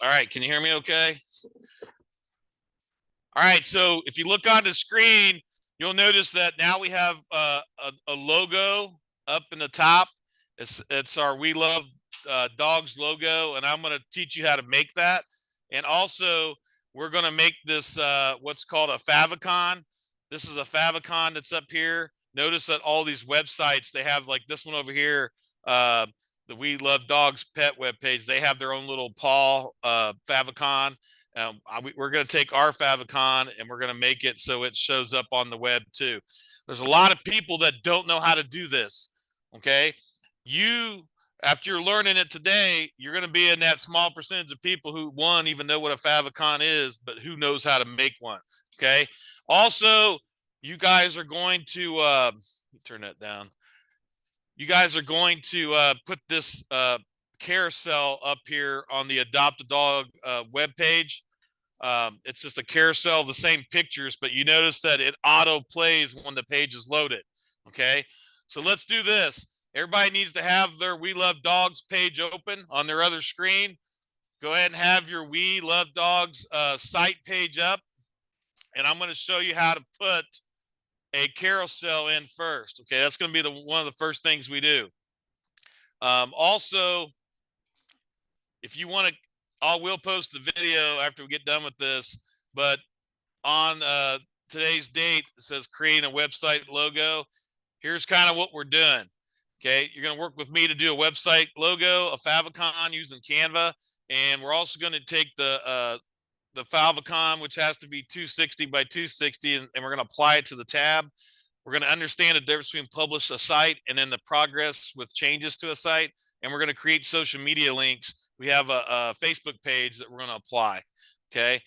All right, can you hear me okay? All right, so if you look on the screen, you'll notice that now we have a logo up in the top. It's our We Love Dogs logo, and I'm going to teach you how to make that. And also, we're going to make this what's called a favicon. This is a favicon that's up here. Notice that all these websites, they have like this one over here, the We Love Dogs pet webpage. They have their own little paw favicon. We're going to take our favicon and we're going to make it so it shows up on the web too. There's a lot of people that don't know how to do this. Okay. After you're learning it today, you're going to be in that small percentage of people who, one, even know what a favicon is, but who knows how to make one. Okay. Also, you guys are going to, turn that down. You guys are going to put this carousel up here on the Adopt a Dog webpage. It's just a carousel of the same pictures, but you notice that it auto plays when the page is loaded. Okay, so let's do this. Everybody needs to have their We Love Dogs page open on their other screen. Go ahead and have your We Love Dogs site page up, and I'm going to show you how to put a carousel in first. Okay, that's going to be one of the first things we do. Also, if you want to, I will post the video after we get done with this, but on today's date, it says creating a website logo. Here's kind of what we're doing. Okay, you're going to work with me to do a website logo, a favicon using Canva, and we're also going to take the favicon, which has to be 260 by 260, and we're going to apply it to the tab. We're going to understand the difference between publish a site and then the progress with changes to a site, and we're going to create social media links. We have a Facebook page that we're going to apply. Okay,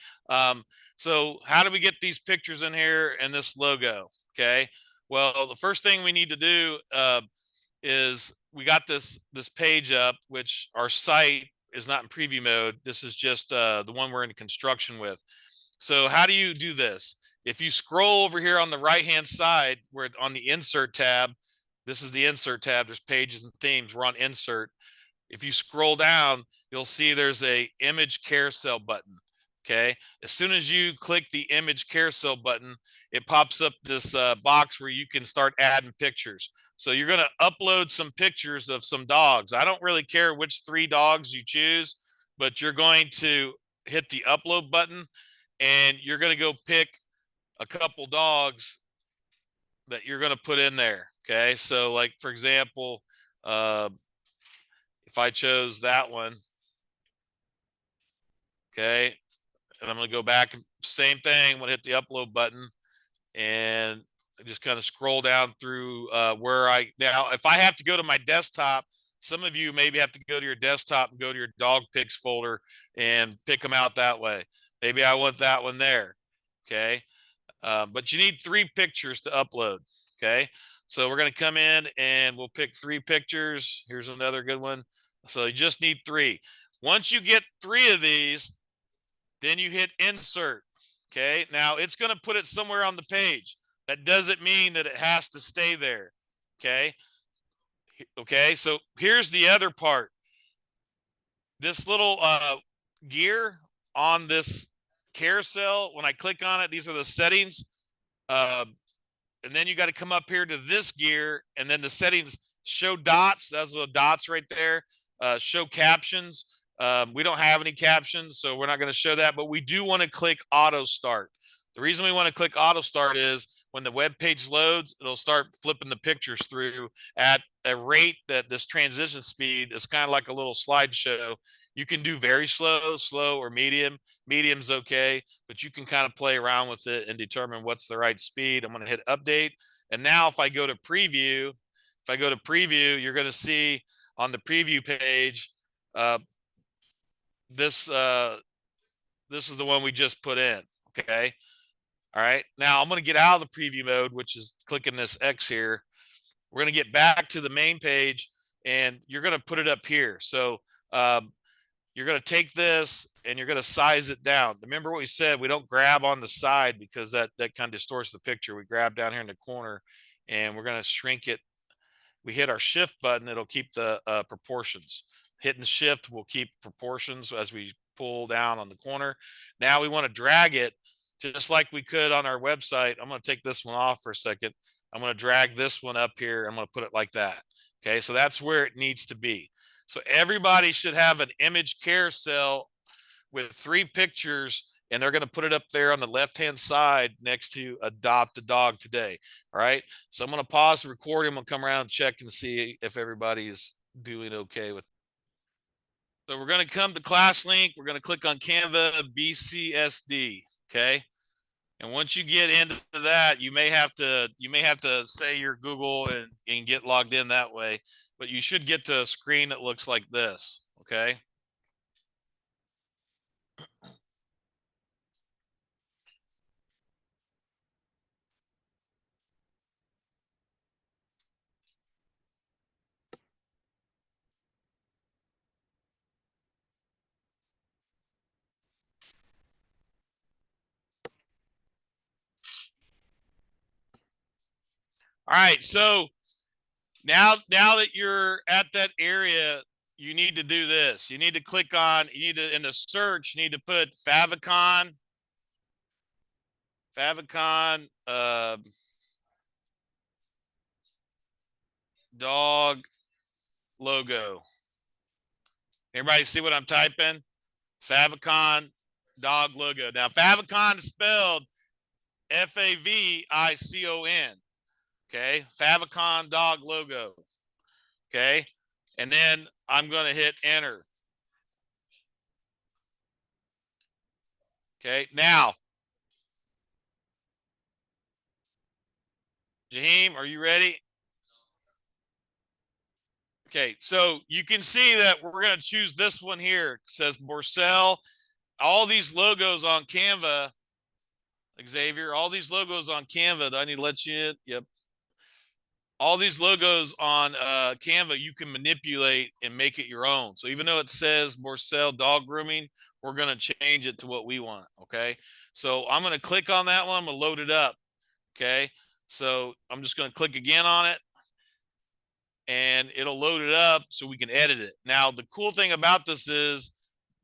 so how do we get these pictures in here and this logo? Okay, well, the first thing we need to do is we got this page up, which our site is not in preview mode. This is just the one we're in construction with. So how do you do this? If you scroll over here on the right hand side, where on the insert tab, this is the insert tab, there's pages and themes, we're on insert. If you scroll down, you'll see there's a image carousel button. Okay, as soon as you click the image carousel button, it pops up this box where you can start adding pictures. So you're going to upload some pictures of some dogs. I don't really care which 3 dogs you choose, but you're going to hit the upload button and you're going to go pick a couple dogs that you're going to put in there. Okay, so like for example, if I chose that one, okay, and I'm going to go back, same thing, I'm going to hit the upload button and just kind of scroll down through where now if I have to go to my desktop, some of you maybe have to go to your desktop and go to your dog pics folder and pick them out that way. Maybe I want that one there. Okay, but you need 3 pictures to upload. Okay, so we're going to come in and we'll pick 3 pictures. Here's another good one. So you just need 3. Once you get 3 of these, then you hit insert. Okay, now it's going to put it somewhere on the page. That doesn't mean that it has to stay there. Okay, okay, so here's the other part. This little gear on this carousel, when I click on it, these are the settings. And then you got to come up here to this gear, and then the settings, show dots. Those are the dots right there. Show captions. We don't have any captions, so we're not going to show that, but we do want to click auto start. The reason we want to click auto start is when the web page loads, it'll start flipping the pictures through at a rate that this transition speed is kind of like a little slideshow. You can do very slow, or medium. Medium's okay, but you can kind of play around with it and determine what's the right speed. I'm going to hit update. And now if I go to preview, you're going to see on the preview page, this is the one we just put in. Okay. All right. Now I'm going to get out of the preview mode, which is clicking this X here. We're going to get back to the main page and you're going to put it up here. So you're going to take this and you're going to size it down. Remember what we said, we don't grab on the side because that kind of distorts the picture. We grab down here in the corner and we're going to shrink it. We hit our shift button, it'll keep the proportions. Hitting shift will keep proportions as we pull down on the corner. Now we want to drag it just like we could on our website. I'm going to take this one off for a second. I'm going to drag this one up here. I'm going to put it like that. Okay, so that's where it needs to be. So everybody should have an image carousel with 3 pictures, and they're going to put it up there on the left-hand side next to adopt a dog today. All right, so I'm going to pause the recording. I'm going to come around and check and see if everybody's doing okay with it. So we're going to come to class link. We're going to click on Canva BCSD. Okay. And once you get into that, you may have to say your Google and get logged in that way, but you should get to a screen that looks like this. Okay. All right. So now that you're at that area, you need to do this. You need to click on, in the search, you need to put favicon, dog logo. Everybody see what I'm typing? Favicon dog logo. Now favicon is spelled Favicon. Okay, favicon dog logo. Okay, and then I'm going to hit enter. Okay, now Jaheim, are you ready? Okay, so you can see that we're going to choose this one here. It says Borcel. All these logos on Canva, Xavier, all these logos on Canva. Do I need to let you in? Yep. All these logos on Canva, you can manipulate and make it your own. So even though it says Borcel dog grooming, we're going to change it to what we want. Okay, so I'm going to click on that one. I'm going to load it up. Okay, so I'm just going to click again on it, and it'll load it up so we can edit it. Now, the cool thing about this is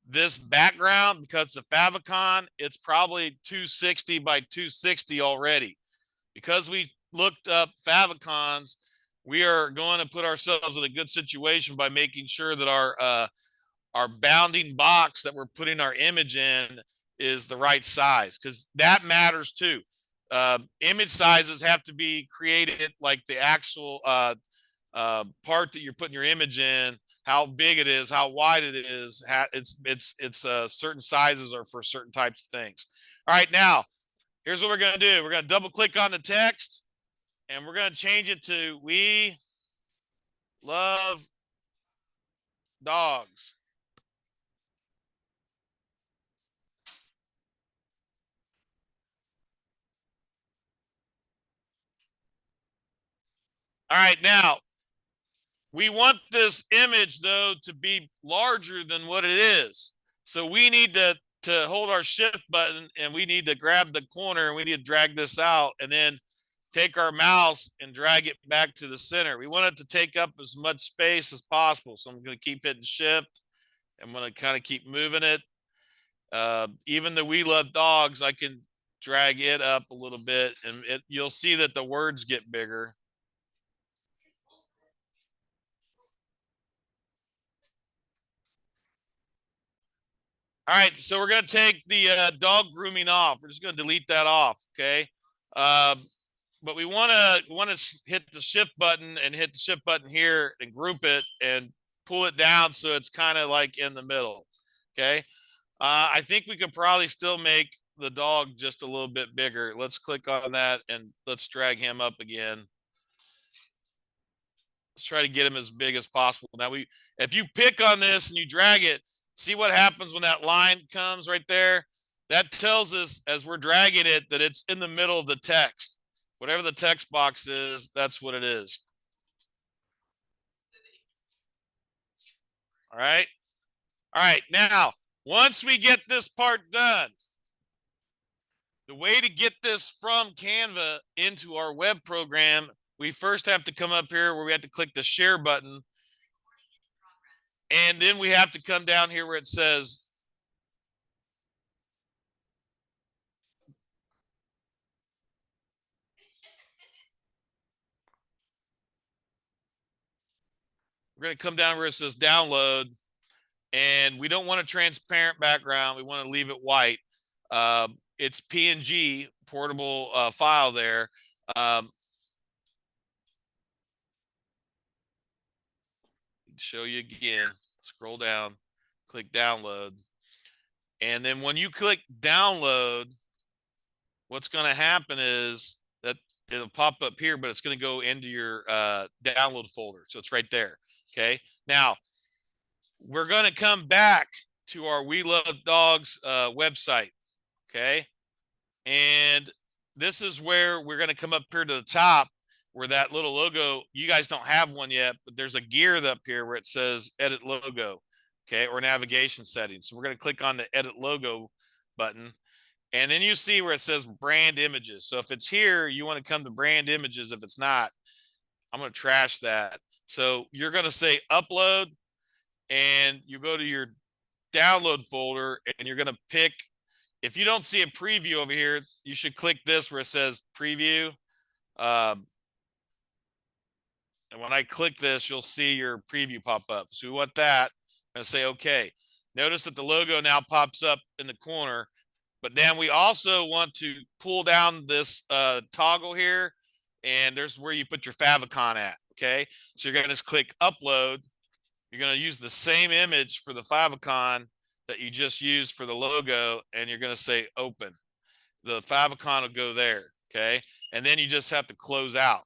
this background, because it's a favicon, it's probably 260 by 260 already. Because we looked up favicons, we are going to put ourselves in a good situation by making sure that our bounding box that we're putting our image in is the right size, because that matters too. Image sizes have to be created like the actual part that you're putting your image in, how big it is, how wide it is. It's certain sizes are for certain types of things. All right, now here's what we're going to do. We're going to double click on the text, and we're going to change it to "We love dogs." All right, now we want this image though to be larger than what it is. So we need to hold our shift button, and we need to grab the corner, and we need to drag this out, and then take our mouse and drag it back to the center. We want it to take up as much space as possible. So I'm going to keep hitting shift. I'm going to kind of keep moving it. Even though we love dogs, I can drag it up a little bit, and you'll see that the words get bigger. All right, so we're going to take the dog grooming off. We're just going to delete that off, okay? But we want to hit the shift button and hit the shift button here and group it and pull it down so it's kind of like in the middle, okay? I think we could probably still make the dog just a little bit bigger. Let's click on that and let's drag him up again. Let's try to get him as big as possible. Now if you pick on this and you drag it, see what happens when that line comes right there? That tells us as we're dragging it that it's in the middle of the text. Whatever the text box is, that's what it is. All right. All right. Now, once we get this part done, the way to get this from Canva into our web program, we first have to come up here where we have to click the share button. And then we have to come down here where it says we're going to come down where it says download, and we don't want a transparent background. We want to leave it white. It's PNG portable file there. Show you again. Scroll down, click download, and then when you click download, what's going to happen is that it'll pop up here, but it's going to go into your download folder. So it's right there. Okay. Now we're going to come back to our We Love Dogs website. Okay. And this is where we're going to come up here to the top where that little logo, you guys don't have one yet, but there's a gear up here where it says edit logo. Okay. Or navigation settings. So we're going to click on the edit logo button. And then you see where it says brand images. So if it's here, you want to come to brand images. If it's not, I'm going to trash that. So you're going to say upload, and you go to your download folder, and you're going to pick, if you don't see a preview over here, you should click this where it says preview. And when I click this, you'll see your preview pop up. So we want that. I'm going to say, okay. Notice that the logo now pops up in the corner. But then we also want to pull down this toggle here, and there's where you put your favicon at, okay? So you're going to just click upload. You're going to use the same image for the favicon that you just used for the logo, and you're going to say open. The favicon will go there, okay? And then you just have to close out.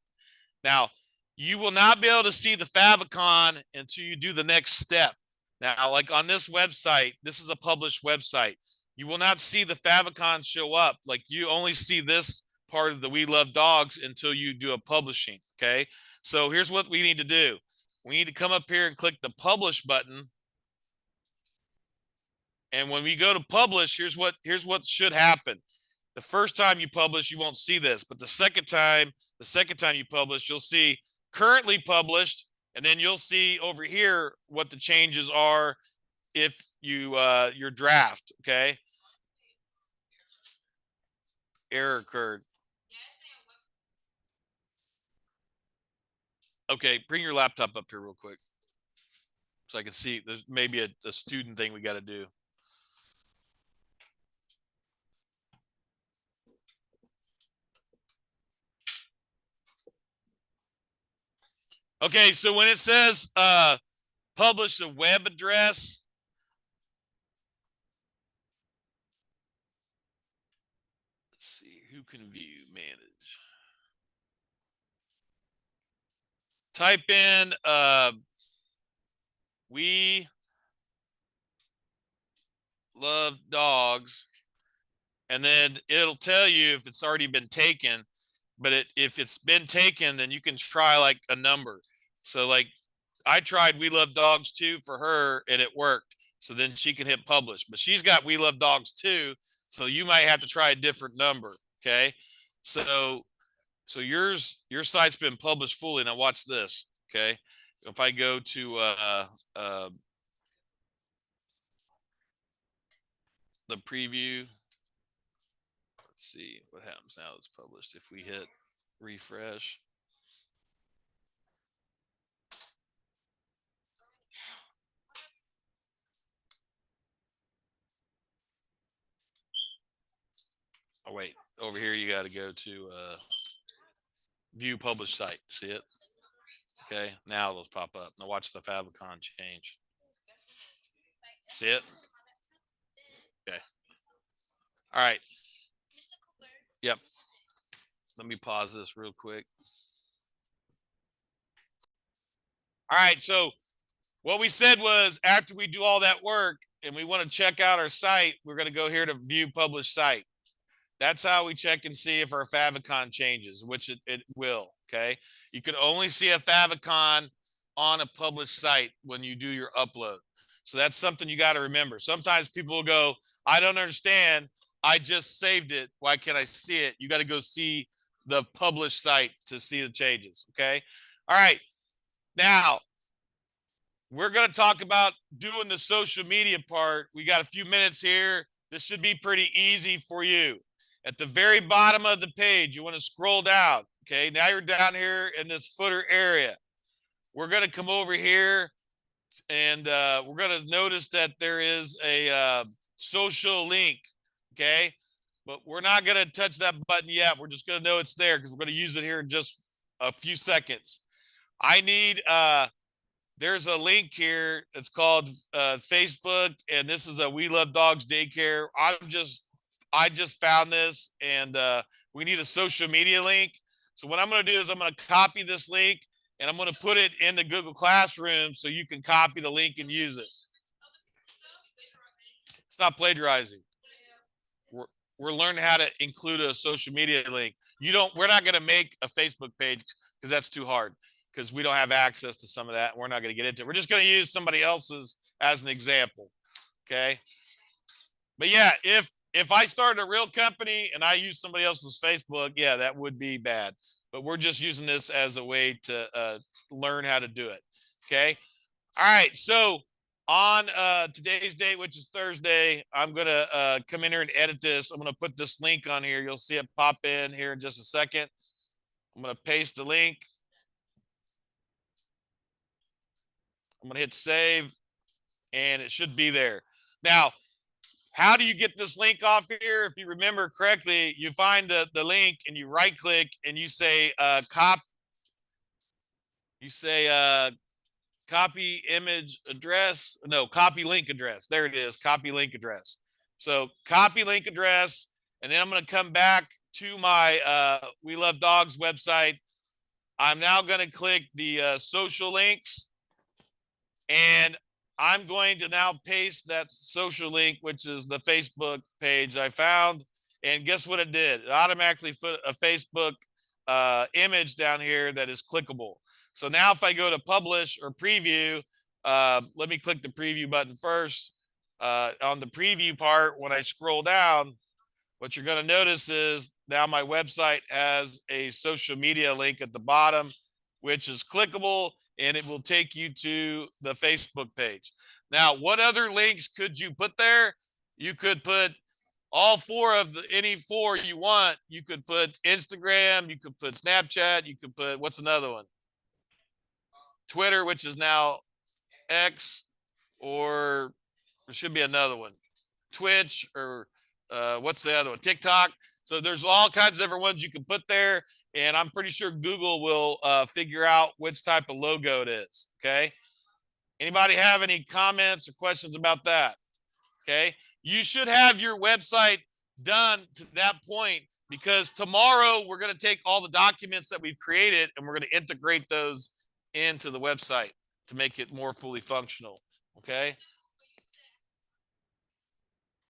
Now, you will not be able to see the favicon until you do the next step. Now, like on this website, this is a published website. You will not see the favicon show up. Like you only see this part of the We Love Dogs until you do a publishing. Okay. So here's what we need to do. We need to come up here and click the publish button. And when we go to publish, here's what should happen. The first time you publish, you won't see this, but the second time you publish, you'll see currently published, and then you'll see over here what the changes are if you your draft. Okay. Error occurred. Okay, bring your laptop up here real quick so I can see. There's maybe a student thing we got to do. Okay, so when it says publish a web address, let's see, who can view, manage. Type in We Love Dogs, and then it'll tell you if it's already been taken. But if it's been taken, then you can try like a number. So like I tried We Love Dogs 2 for her, and it worked. So then she can hit publish. But she's got We Love Dogs 2, so you might have to try a different number. Okay. So your site's been published fully. Now watch this. Okay. If I go to the preview, let's see what happens now. It's published. If we hit refresh. Oh, wait, over here, you got to go to view published site. See it? Okay, now it'll pop up. Now watch the favicon change. See it? Okay. All right. Yep. Let me pause this real quick. All right, so what we said was after we do all that work and we want to check out our site, we're going to go here to view published site. That's how we check and see if our favicon changes, which it will. Okay. You can only see a favicon on a published site when you do your upload. So that's something you got to remember. Sometimes people will go, I don't understand. I just saved it. Why can't I see it? You got to go see the published site to see the changes. Okay. All right. Now we're going to talk about doing the social media part. We got a few minutes here. This should be pretty easy for you. At the very bottom of the page, you want to scroll down. Okay, now you're down here in this footer area. we're going to come over here and we're going to notice that there is a social link. Okay. But we're not going to touch that button yet. We're just going to know it's there because we're going to use it here in just a few seconds. I need, there's a link here that's called Facebook, and this is a We Love Dogs daycare. I just found this, and we need a social media link. So what I'm going to do is I'm going to copy this link, and I'm going to put it in the Google Classroom so you can copy the link and use it. It's not plagiarizing. We're learning how to include a social media link. We're not going to make a Facebook page because that's too hard because we don't have access to some of that. We're not going to get into it. We're just going to use somebody else's as an example. Okay. But yeah, if I started a real company and I use somebody else's Facebook, yeah, that would be bad. But we're just using this as a way to learn how to do it. Okay. All right. So on today's date, which is Thursday, I'm going to come in here and edit this. I'm going to put this link on here. You'll see it pop in here in just a second. I'm going to paste the link. I'm going to hit save, and it should be there. Now, how do you get this link off here? If you remember correctly, you find the link and you right click and you say copy image address. No, copy link address. There it is. Copy link address. So copy link address. And then I'm going to come back to my We Love Dogs website. I'm now going to click the social links. And I'm going to now paste that social link, which is the Facebook page I found. And guess what it did? It automatically put a Facebook image down here that is clickable. So now if I go to publish or preview, let me click the preview button first. On the preview part, when I scroll down, what you're going to notice is now my website has a social media link at the bottom, which is clickable, and it will take you to the Facebook page. Now, what other links could you put there? You could put all four of any four you want. You could put Instagram, you could put Snapchat, you could put, what's another one? Twitter, which is now X, or there should be another one. Twitch, or what's the other one? TikTok. So there's all kinds of different ones you can put there. And I'm pretty sure Google will figure out which type of logo it is. Okay. Anybody have any comments or questions about that? Okay. You should have your website done to that point, because tomorrow we're going to take all the documents that we've created and we're going to integrate those into the website to make it more fully functional. Okay.